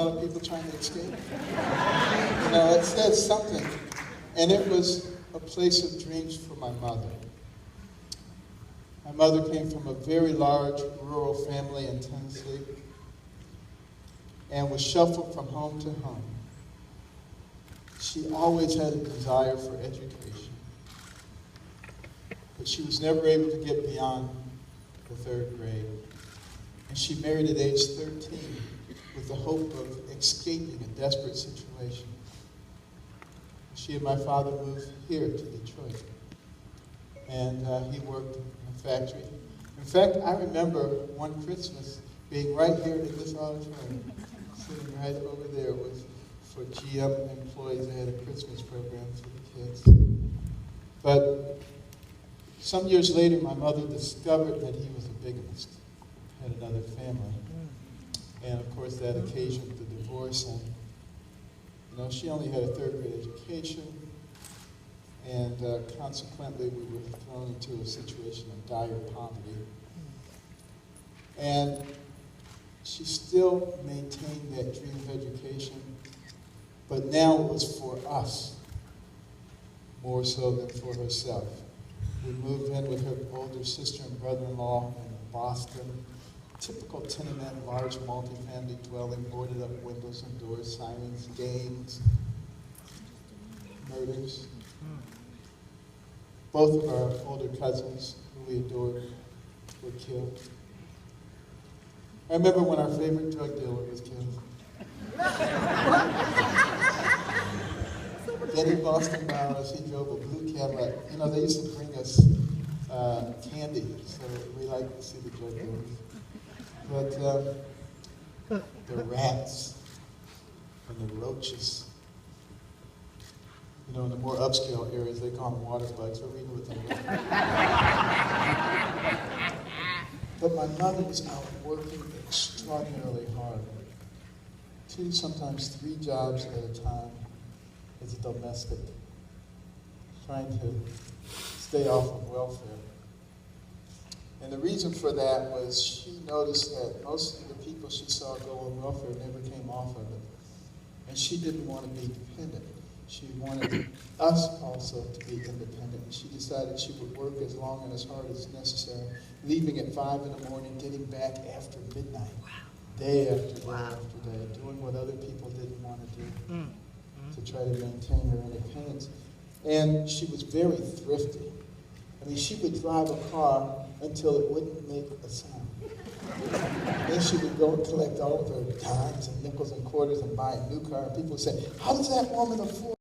A lot of people trying to escape. You know, it says something. And it was a place of dreams for my mother. My mother came from a very large rural family in Tennessee and was shuffled from home to home. She always had a desire for education, but she was never able to get beyond the 3rd grade. And she married at age 13 with the hope of escaping a desperate situation. She and my father moved here to Detroit, and he worked in a factory. In fact, I remember one Christmas being right here in this auditorium, sitting right over there with, for GM employees. They had a Christmas program for the kids. But some years later, my mother discovered that he was a bigamist, had another family. And of course, that occasioned the divorce. And you know, she only had a 3rd grade education, and consequently, we were thrown into a situation of dire poverty. And she still maintained that dream of education, but now it was for us, more so than for herself. We moved in with her older sister and brother-in-law in Boston. Typical tenement, large multi-family dwelling, boarded up windows and doors, sirens, gangs, murders. Both of our older cousins, who we adored, were killed. I remember when our favorite drug dealer was killed. Getting Boston bound as he drove a blue Cadillac. You know, they used to bring us candy, so we liked to see the drug dealers. But the rats and the roaches, you know, in the more upscale areas, they call them water bugs, but we knew what they were. But my mother was out working extraordinarily hard. 2, sometimes 3 jobs at a time as a domestic, trying to stay off of welfare. And the reason for that was she noticed that most of the people she saw go on welfare never came off of it. And she didn't want to be dependent. She wanted us also to be independent. And she decided she would work as long and as hard as necessary, leaving at 5 in the morning, getting back after midnight, day after day after day, doing what other people didn't want to do to try to maintain her independence. And she was very thrifty. I mean, she would drive a car until it wouldn't make a sound. Then she would go and collect all of her dimes and nickels and quarters and buy a new car. And people would say, how does that woman afford